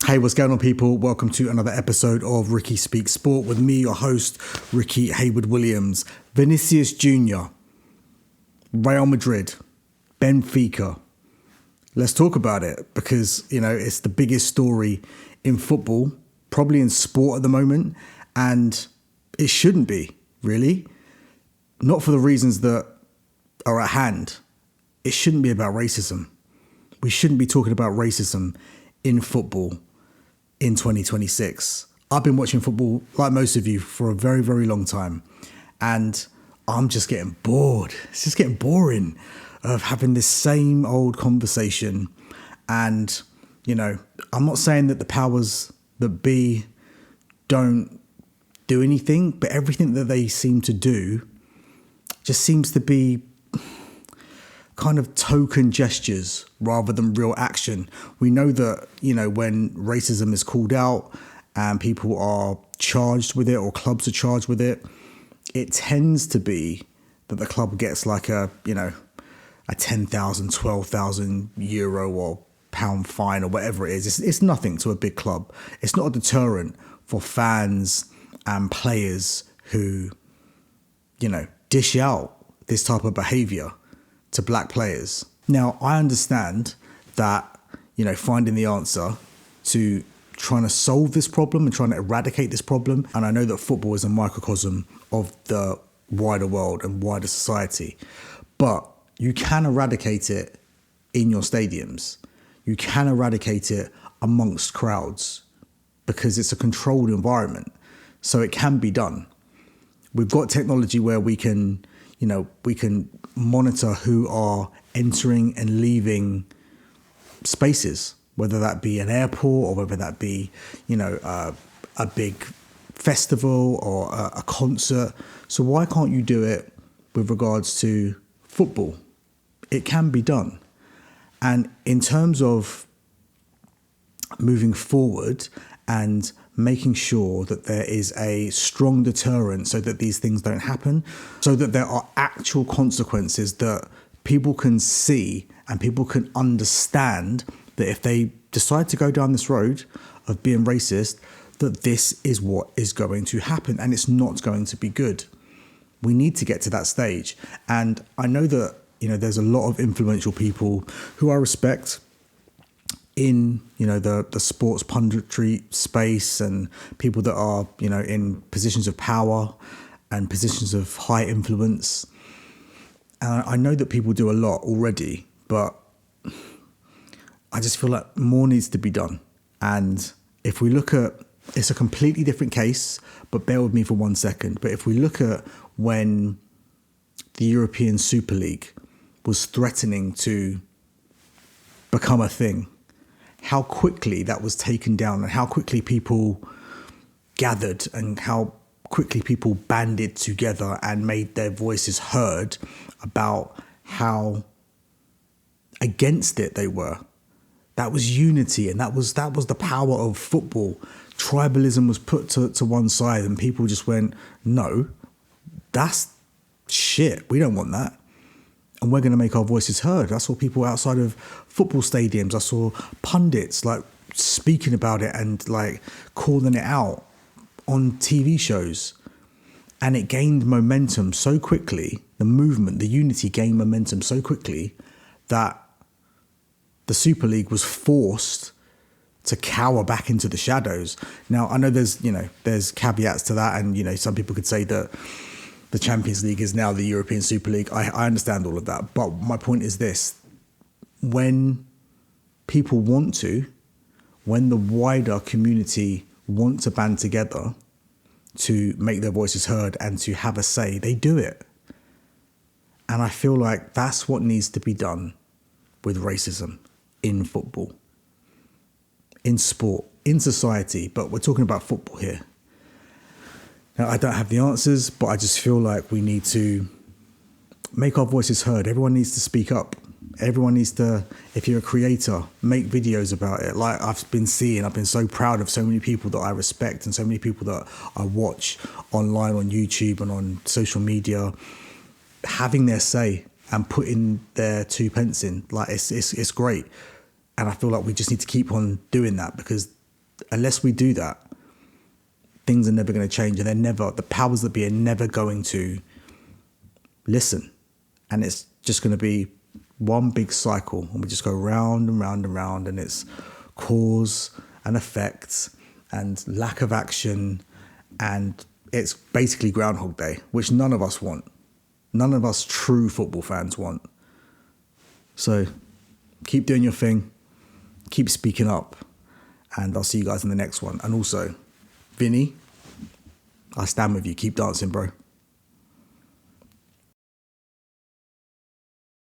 Hey, what's going on, people? Welcome to another episode of Ricky Speaks Sport with me, your host, Ricky Hayward Williams. Vinicius Jnr, Real Madrid, Benfica. Let's talk about it because, it's the biggest story in football, probably in sport at the moment, and it shouldn't be, really. Not for the reasons that are at hand. It shouldn't be about racism. We shouldn't be talking about racism in football in 2026. I've been watching football, like most of you, for a very, very long time. And I'm just getting bored. It's just getting boring of having this same old conversation. And, I'm not saying that the powers that be don't do anything, but everything that they seem to do just seems to be kind of token gestures rather than real action. We know that, when racism is called out and people are charged with it or clubs are charged with it, it tends to be that the club gets like a 10,000, 12,000 euro or pound fine or whatever it is. It's nothing to a big club. It's not a deterrent for fans and players who, dish out this type of behavior to black players. Now, I understand that, finding the answer to trying to solve this problem and trying to eradicate this problem, and I know that football is a microcosm of the wider world and wider society, but you can eradicate it in your stadiums. You can eradicate it amongst crowds because it's a controlled environment. So it can be done. We've got technology where we can monitor who are entering and leaving spaces, whether that be an airport or whether that be, a big festival or a concert. So why can't you do it with regards to football? It can be done. And in terms of moving forward and making sure that there is a strong deterrent so that these things don't happen, so that there are actual consequences that people can see and people can understand that if they decide to go down this road of being racist, that this is what is going to happen and it's not going to be good. We need to get to that stage. And I know that, there's a lot of influential people who I respect in, the sports punditry space and people that are, in positions of power and positions of high influence. And I know that people do a lot already, but I just feel like more needs to be done. And if we look at, it's a completely different case, but bear with me for 1 second. But if we look at when the European Super League was threatening to become a thing, how quickly that was taken down and how quickly people gathered and how quickly people banded together and made their voices heard about how against it they were. That was unity, and that was the power of football. Tribalism was put to one side and people just went, no, that's shit. We don't want that. And we're going to make our voices heard. I saw people outside of football stadiums. I saw pundits speaking about it and calling it out on TV shows. And it gained momentum so quickly. The movement, the unity gained momentum so quickly that the Super League was forced to cower back into the shadows. Now, I know there's caveats to that. And, some people could say that the Champions League is now the European Super League. I understand all of that. But my point is this. When people want to, when the wider community want to band together to make their voices heard and to have a say, they do it. And I feel like that's what needs to be done with racism in football, in sport, in society. But we're talking about football here. Now, I don't have the answers, but I just feel like we need to make our voices heard. Everyone needs to speak up. Everyone needs to, if you're a creator, make videos about it. Like I've been so proud of so many people that I respect and so many people that I watch online on YouTube and on social media, having their say and putting their 2 pence in. Like it's great. And I feel like we just need to keep on doing that because unless we do that, things are never going to change, and the powers that be are never going to listen. And it's just going to be one big cycle, and we just go round and round and round, and it's cause and effect and lack of action, and it's basically Groundhog Day, which none of us want. None of us true football fans want. So keep doing your thing, keep speaking up, and I'll see you guys in the next one. And also, Vini, I stand with you. Keep dancing, bro.